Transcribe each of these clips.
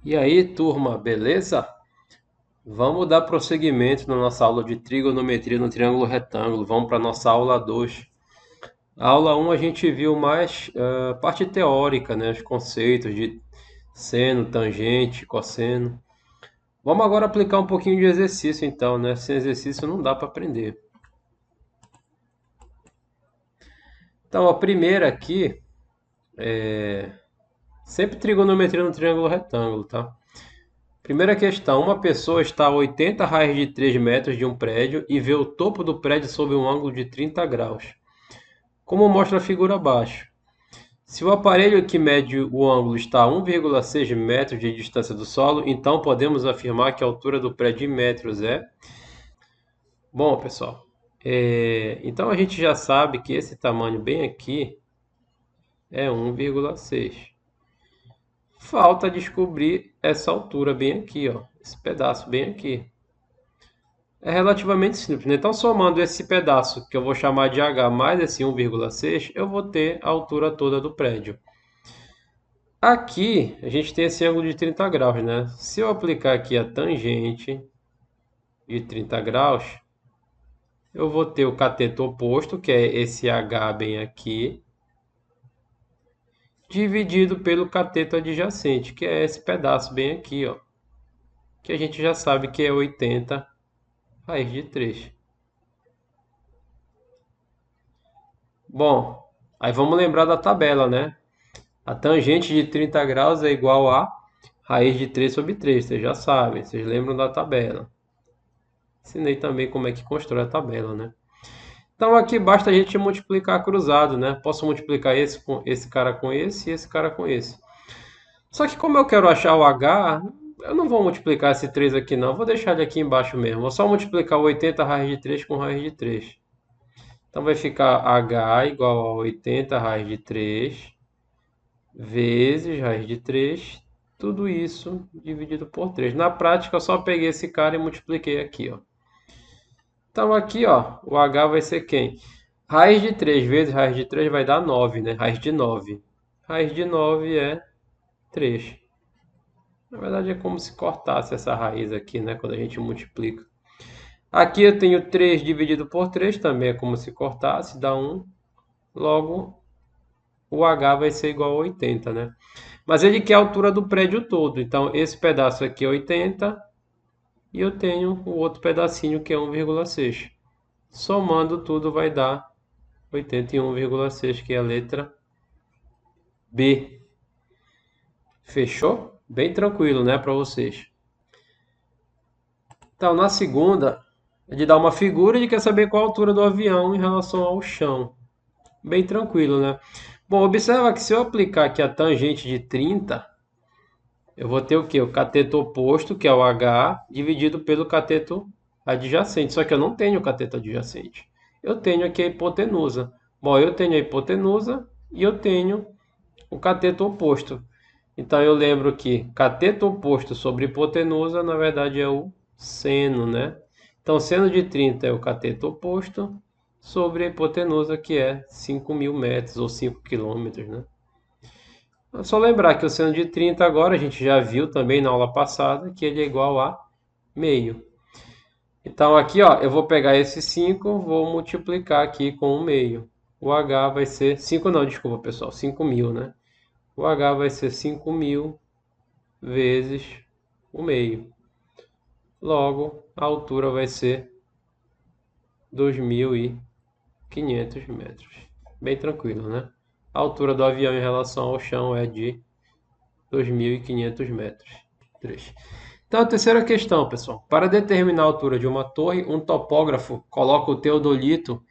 E aí, turma, beleza? Vamos dar prosseguimento na nossa aula de trigonometria no triângulo retângulo. Vamos para a nossa aula 2. A aula um a gente viu mais parte teórica, né? Os conceitos de seno, tangente, cosseno. Vamos agora aplicar um pouquinho de exercício, então, né? Sem exercício não dá para aprender. Então, a primeira aqui é sempre trigonometria no triângulo retângulo, tá? Primeira questão: uma pessoa está a 80 raios de 3 metros de um prédio e vê o topo do prédio sob um ângulo de 30 graus, como mostra a figura abaixo. Se o aparelho que mede o ângulo está a 1,6 metros de distância do solo, então podemos afirmar que a altura do prédio em metros é... Bom, pessoal, então a gente já sabe que esse tamanho bem aqui é 1,6. Falta descobrir essa altura bem aqui, ó, esse pedaço bem aqui. É relativamente simples, né? Então, somando esse pedaço, que eu vou chamar de H, mais esse 1,6, eu vou ter a altura toda do prédio. Aqui, a gente tem esse ângulo de 30 graus, né? Se eu aplicar aqui a tangente de 30 graus, eu vou ter o cateto oposto, que é esse H bem aqui, dividido pelo cateto adjacente, que é esse pedaço bem aqui, ó, que a gente já sabe que é 80 raiz de 3. Bom, aí vamos lembrar da tabela, né? A tangente de 30 graus é igual a raiz de 3 sobre 3, vocês já sabem, vocês lembram da tabela. Ensinei também como é que constrói a tabela, né? Então aqui basta a gente multiplicar cruzado, né? Posso multiplicar esse com esse cara com esse e esse cara com esse. Só que como eu quero achar o H, eu não vou multiplicar esse 3 aqui não, vou deixar ele aqui embaixo mesmo. Vou só multiplicar o 80 raiz de 3 com raiz de 3. Então vai ficar H igual a 80 raiz de 3 vezes raiz de 3, tudo isso dividido por 3. Na prática, eu só peguei esse cara e multipliquei aqui, ó. Então aqui, ó, o H vai ser quem? Raiz de 3 vezes raiz de 3 vai dar 9, né? Raiz de 9. Raiz de 9 é 3. Na verdade, é como se cortasse essa raiz aqui, né? Quando a gente multiplica. Aqui eu tenho 3 dividido por 3, também é como se cortasse, dá 1. Logo, o H vai ser igual a 80, né? Mas ele quer a altura do prédio todo. Então, esse pedaço aqui é 80 e eu tenho o outro pedacinho que é 1,6. Somando tudo vai dar 81,6, que é a letra B. Fechou? Bem tranquilo, né, para vocês. Então, na segunda, ele dá uma figura e quer saber qual a altura do avião em relação ao chão. Bem tranquilo, né? Bom, observa que se eu aplicar aqui a tangente de 30, eu vou ter o quê? O cateto oposto, que é o H, dividido pelo cateto adjacente. Só que eu não tenho o cateto adjacente. Eu tenho aqui a hipotenusa. Bom, eu tenho a hipotenusa e eu tenho o cateto oposto. Então eu lembro que cateto oposto sobre hipotenusa, na verdade, é o seno, né? Então, seno de 30 é o cateto oposto sobre a hipotenusa, que é 5.000 metros ou 5 quilômetros, né? É só lembrar que o seno de 30 agora, a gente já viu também na aula passada, que ele é igual a meio. Então aqui, ó, eu vou pegar esse 5, vou multiplicar aqui com o meio. O H vai ser... 5 não, desculpa, pessoal, 5.000, né? O H vai ser 5.000 vezes o meio. Logo, a altura vai ser 2.500 metros. Bem tranquilo, né? A altura do avião em relação ao chão é de 2.500 metros. 3. Então, a terceira questão, pessoal. Para determinar a altura de uma torre, um topógrafo coloca o teodolito,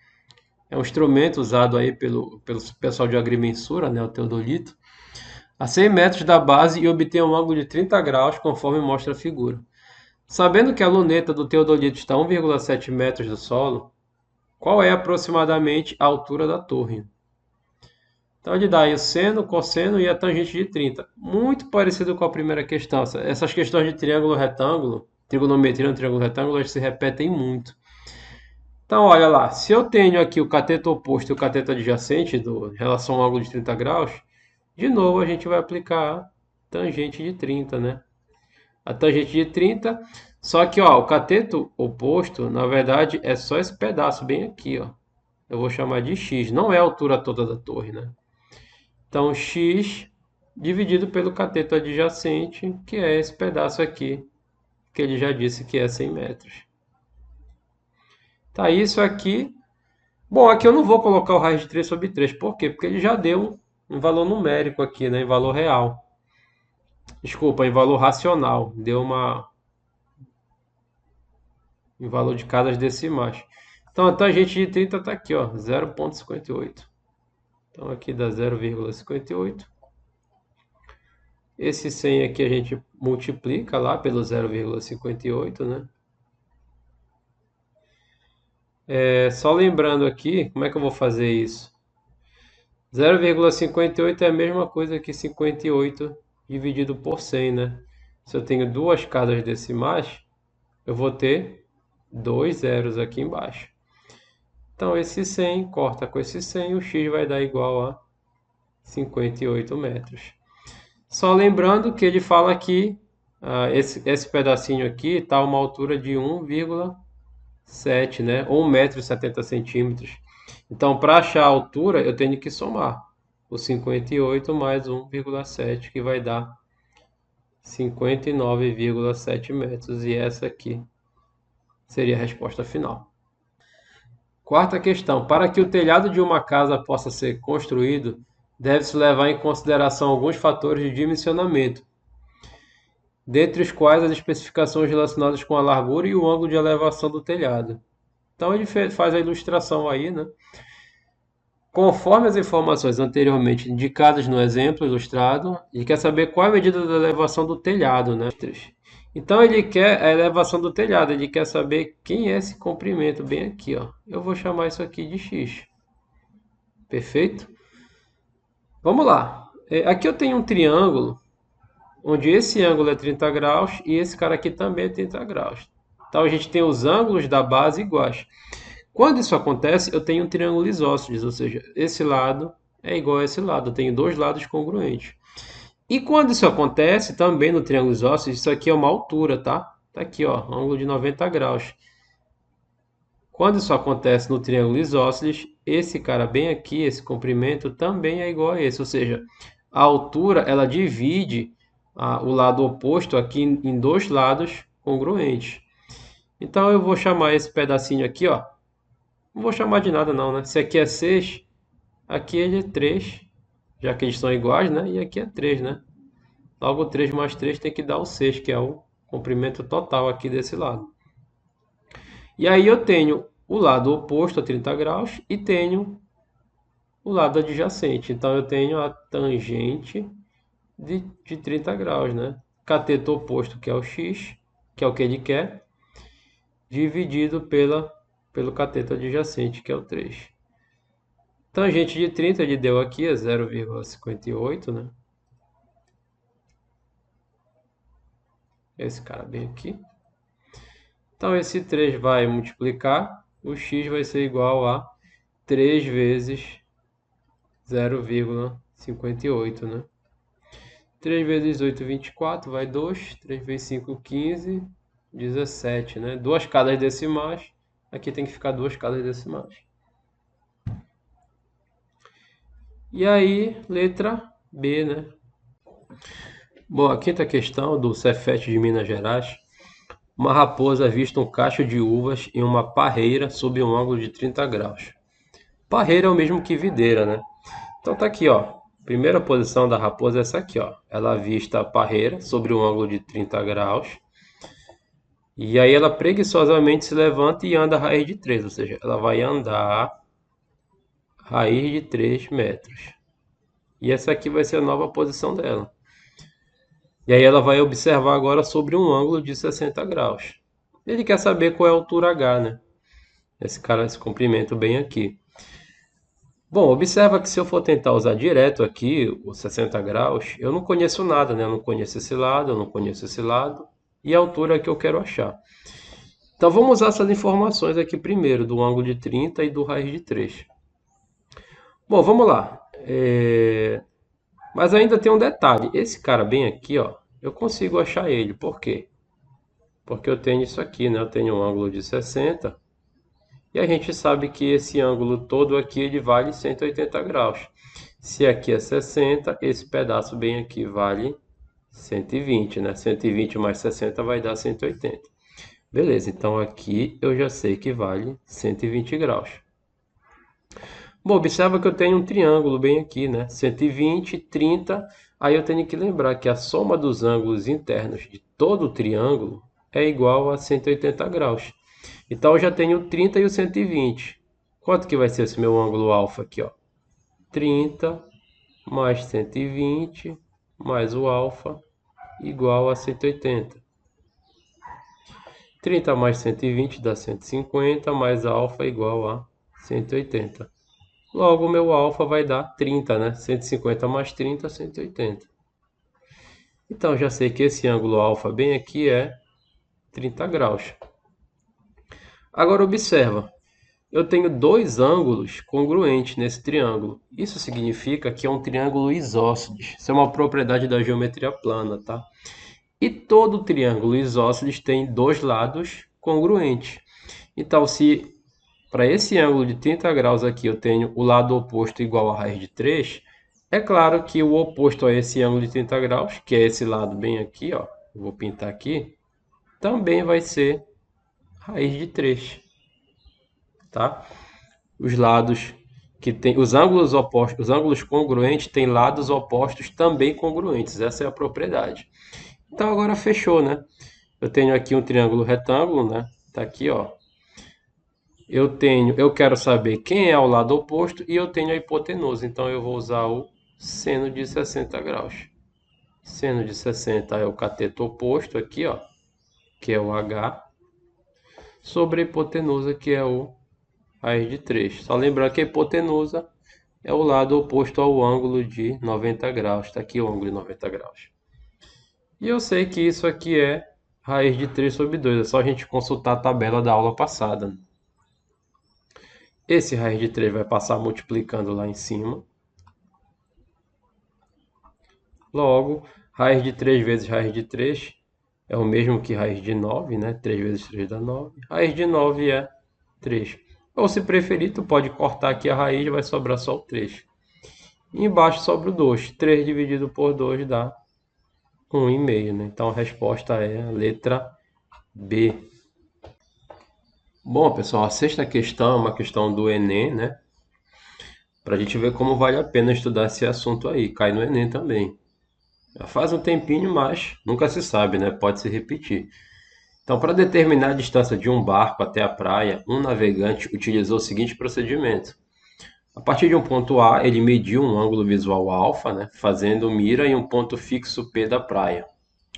é um instrumento usado aí pelo pessoal de agrimensura, né, o teodolito, a 100 metros da base e obtém um ângulo de 30 graus, conforme mostra a figura. Sabendo que a luneta do teodolito está a 1,7 metros do solo, qual é aproximadamente a altura da torre? Então ele dá aí o seno, o cosseno e a tangente de 30. Muito parecido com a primeira questão. Essas questões de triângulo retângulo, trigonometria no triângulo retângulo, elas se repetem muito. Então, olha lá, se eu tenho aqui o cateto oposto e o cateto adjacente em relação ao ângulo de 30 graus, de novo a gente vai aplicar a tangente de 30, né? a tangente de 30. Só que, ó, o cateto oposto, na verdade, é só esse pedaço bem aqui, ó. Eu vou chamar de x, não é a altura toda da torre, né? Então, x dividido pelo cateto adjacente, que é esse pedaço aqui, que ele já disse que é 100 metros. Tá, isso aqui. Bom, aqui eu não vou colocar o raiz de 3 sobre 3. Por quê? Porque ele já deu um valor numérico aqui, né? Em valor real. Desculpa, em valor racional. Deu em valor de casas decimais. Então, a tangente de 30 está aqui, ó, 0,58. Então, aqui dá 0,58. Esse 100 aqui a gente multiplica lá pelo 0,58, né? Só lembrando aqui, como é que eu vou fazer isso? 0,58 é a mesma coisa que 58 dividido por 100, né? Se eu tenho duas casas decimais, eu vou ter dois zeros aqui embaixo. Então, esse 100 corta com esse 100, o x vai dar igual a 58 metros. Só lembrando que ele fala que esse pedacinho aqui está a uma altura de 1,7, né? Ou 1,70 m. Então, para achar a altura, eu tenho que somar o 58 mais 1,7, que vai dar 59,7 metros. E essa aqui seria a resposta final. Quarta questão. Para que o telhado de uma casa possa ser construído, deve-se levar em consideração alguns fatores de dimensionamento, dentre os quais as especificações relacionadas com a largura e o ângulo de elevação do telhado. Então ele faz a ilustração aí, né? Conforme as informações anteriormente indicadas no exemplo ilustrado, ele quer saber qual é a medida da elevação do telhado, né? Então ele quer a elevação do telhado, ele quer saber quem é esse comprimento bem aqui, ó. Eu vou chamar isso aqui de x. Perfeito? Vamos lá. Aqui eu tenho um triângulo, onde esse ângulo é 30 graus e esse cara aqui também é 30 graus. Então a gente tem os ângulos da base iguais. Quando isso acontece, eu tenho um triângulo isósceles, ou seja, esse lado é igual a esse lado, eu tenho dois lados congruentes. E quando isso acontece, também no triângulo isósceles, isso aqui é uma altura, tá? Tá aqui, ó, ângulo de 90 graus. Quando isso acontece no triângulo isósceles, esse cara bem aqui, esse comprimento, também é igual a esse, ou seja, a altura ela divide o lado oposto aqui em dois lados congruentes. Então eu vou chamar esse pedacinho aqui, ó, não vou chamar de nada não, né? Se aqui é 6, aqui ele é 3, já que eles são iguais, né? E aqui é 3, né? Logo 3 mais 3 tem que dar o 6, que é o comprimento total aqui desse lado. E aí eu tenho o lado oposto a 30 graus e tenho o lado adjacente. Então eu tenho a tangente de 30 graus, né? Cateto oposto, que é o x, que é o que ele quer, dividido pelo cateto adjacente, que é o 3. Tangente de 30 ele deu aqui é 0,58, né? Esse cara bem aqui. Então esse 3 vai multiplicar, o x vai ser igual a 3 vezes 0,58, né? 3 vezes 8, 24, vai 2. 3 vezes 5, 15, 17, né? Duas casas decimais. Aqui tem que ficar duas casas decimais. E aí, letra B, né? Bom, a quinta questão do Cefet de Minas Gerais. Uma raposa avista um cacho de uvas em uma parreira sob um ângulo de 30 graus. Parreira é o mesmo que videira, né? Então tá aqui, ó. Primeira posição da raposa é essa aqui, ó. Ela avista a parreira sobre um ângulo de 30 graus. E aí ela preguiçosamente se levanta e anda a raiz de 3, ou seja, ela vai andar raiz de 3 metros. E essa aqui vai ser a nova posição dela. E aí ela vai observar agora sobre um ângulo de 60 graus. Ele quer saber qual é a altura H, né? Esse comprimento bem aqui. Bom, observa que se eu for tentar usar direto aqui os 60 graus, eu não conheço nada, né? Eu não conheço esse lado, eu não conheço esse lado. E a altura que eu quero achar. Então vamos usar essas informações aqui primeiro, do ângulo de 30 e do raiz de 3. Bom, vamos lá. Mas ainda tem um detalhe. Esse cara bem aqui, ó, eu consigo achar ele. Por quê? Porque eu tenho isso aqui, né? Eu tenho um ângulo de 60 e a gente sabe que esse ângulo todo aqui ele vale 180 graus. Se aqui é 60, esse pedaço bem aqui vale 120, né? 120 mais 60 vai dar 180. Beleza, então aqui eu já sei que vale 120 graus. Bom, observa que eu tenho um triângulo bem aqui, né? 120, 30. Aí eu tenho que lembrar que a soma dos ângulos internos de todo o triângulo é igual a 180 graus. Então eu já tenho o 30 e o 120. Quanto que vai ser esse meu ângulo alfa aqui, ó? 30 mais 120 mais o alfa igual a 180. 30 mais 120 dá 150, mais alfa igual a 180. Logo, o meu alfa vai dar 30, né? 150 mais 30, 180. Então, já sei que esse ângulo alfa bem aqui é 30 graus. Agora, observa. Eu tenho dois ângulos congruentes nesse triângulo. Isso significa que é um triângulo isósceles. Isso é uma propriedade da geometria plana, tá? E todo triângulo isósceles tem dois lados congruentes. Então, se para esse ângulo de 30 graus aqui eu tenho o lado oposto igual a raiz de 3, é claro que o oposto a esse ângulo de 30 graus, que é esse lado bem aqui, ó, eu vou pintar aqui, também vai ser raiz de 3, tá? Os lados que tem os ângulos opostos, os ângulos congruentes têm lados opostos também congruentes. Essa é a propriedade. Então agora fechou, né? Eu tenho aqui um triângulo retângulo, né? Tá aqui, ó. Eu quero saber quem é o lado oposto e eu tenho a hipotenusa. Então eu vou usar o seno de 60 graus. Seno de 60 é o cateto oposto aqui, ó, que é o H, sobre a hipotenusa, que é o raiz de 3. Só lembrar que a hipotenusa é o lado oposto ao ângulo de 90 graus. Está aqui o ângulo de 90 graus. E eu sei que isso aqui é raiz de 3 sobre 2. É só a gente consultar a tabela da aula passada. Esse raiz de 3 vai passar multiplicando lá em cima. Logo, raiz de 3 vezes raiz de 3 é o mesmo que raiz de 9, né? 3 vezes 3 dá 9. Raiz de 9 é 3. Ou se preferir, tu pode cortar aqui a raiz e vai sobrar só o 3. E embaixo sobra o 2. 3 dividido por 2 dá 1,5, né? Então a resposta é a letra B. Bom, pessoal, a sexta questão é uma questão do Enem, né? Para a gente ver como vale a pena estudar esse assunto aí. Cai no Enem também. Já faz um tempinho, mas nunca se sabe, né? Pode se repetir. Então, para determinar a distância de um barco até a praia, um navegante utilizou o seguinte procedimento. A partir de um ponto A, ele mediu um ângulo visual alfa, né? Fazendo mira em um ponto fixo P da praia.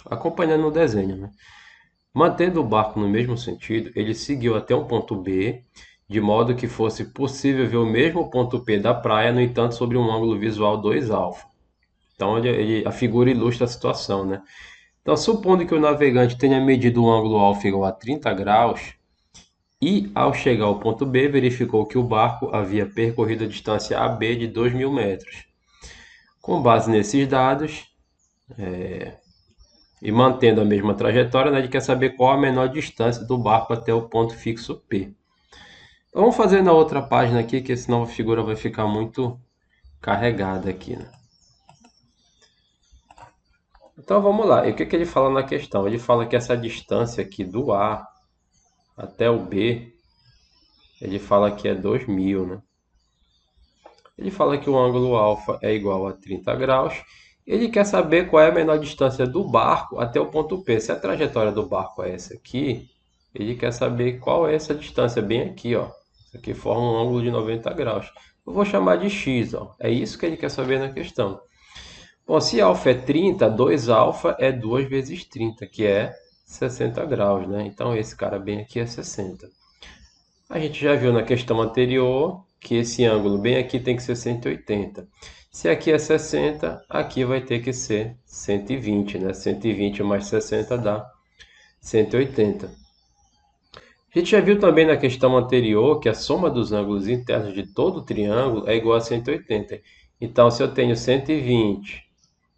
Acompanhando o desenho, né? Mantendo o barco no mesmo sentido, ele seguiu até um ponto B, de modo que fosse possível ver o mesmo ponto P da praia, no entanto, sobre um ângulo visual 2 alfa. Então, a figura ilustra a situação, né? Então, supondo que o navegante tenha medido um ângulo alfa igual a 30 graus, e ao chegar ao ponto B, verificou que o barco havia percorrido a distância AB de 2.000 metros. Com base nesses dados, e mantendo a mesma trajetória, né, ele quer saber qual a menor distância do barco até o ponto fixo P. Então, vamos fazer na outra página aqui, que senão a figura vai ficar muito carregada aqui, né? Então vamos lá. E o que que ele fala na questão? Ele fala que essa distância aqui do A até o B, ele fala que é 2.000, né? Ele fala que o ângulo alfa é igual a 30 graus. Ele quer saber qual é a menor distância do barco até o ponto P. Se a trajetória do barco é essa aqui, ele quer saber qual é essa distância bem aqui, ó. Isso aqui forma um ângulo de 90 graus. Eu vou chamar de x, ó. É isso que ele quer saber na questão. Bom, se alfa é 30, 2 alfa é 2 vezes 30, que é 60 graus, né? Então esse cara bem aqui é 60. A gente já viu na questão anterior que esse ângulo bem aqui tem que ser 180. Se aqui é 60, aqui vai ter que ser 120, né? 120 mais 60 dá 180. A gente já viu também na questão anterior que a soma dos ângulos internos de todo o triângulo é igual a 180. Então, se eu tenho 120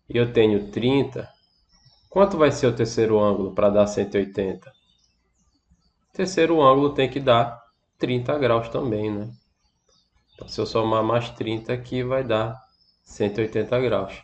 e eu tenho 30, Quanto vai ser o terceiro ângulo para dar 180? O terceiro ângulo tem que dar 30 graus também, né? Então, se eu somar mais 30 aqui, vai dar 180 graus.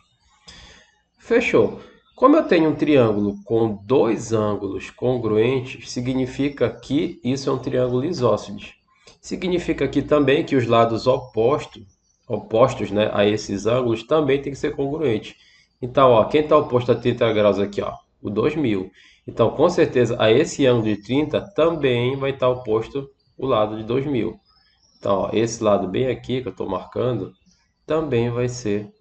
Fechou. Como eu tenho um triângulo com dois ângulos congruentes, significa que isso é um triângulo isósceles. Significa aqui também que os lados opostos, né, a esses ângulos também tem que ser congruentes. Então, ó, quem está oposto a 30 graus aqui, ó, o 2000. Então, com certeza, a esse ângulo de 30 também vai estar oposto o lado de 2000. Então, ó, esse lado bem aqui que eu estou marcando também vai ser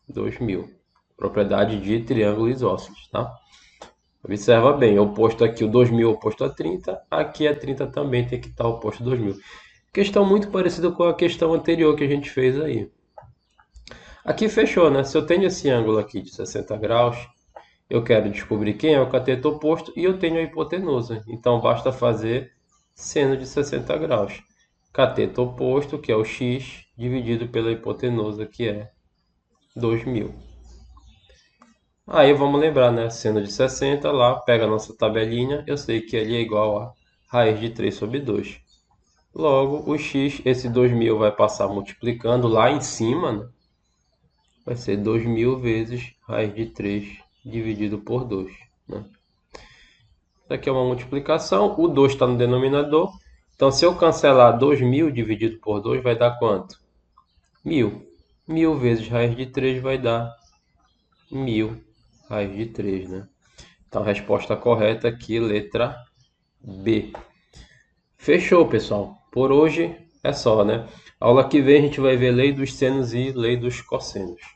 2000. Propriedade de triângulo isósceles, tá? Observa bem, oposto aqui o 2000 oposto a 30, aqui a 30 também tem que estar oposto a 2000. Questão muito parecida com a questão anterior que a gente fez aí. Aqui fechou, né? Se eu tenho esse ângulo aqui de 60 graus, eu quero descobrir quem é o cateto oposto e eu tenho a hipotenusa. Então basta fazer seno de 60 graus. Cateto oposto, que é o x, dividido pela hipotenusa, que é 2000. Aí vamos lembrar, né? Seno de 60 lá, pega a nossa tabelinha, eu sei que ali é igual a raiz de 3 sobre 2. Logo, o x, esse 2000 vai passar multiplicando lá em cima, né? Vai ser 2000 vezes raiz de 3 dividido por 2, né? Isso aqui é uma multiplicação, o 2 está no denominador. Então, se eu cancelar 2000 dividido por 2, vai dar quanto? 1000. 1000 vezes raiz de 3 vai dar 1000 raiz de 3, né? Então, a resposta correta aqui, letra B. Fechou, pessoal. Por hoje é só, né? Aula que vem a gente vai ver lei dos senos e lei dos cossenos.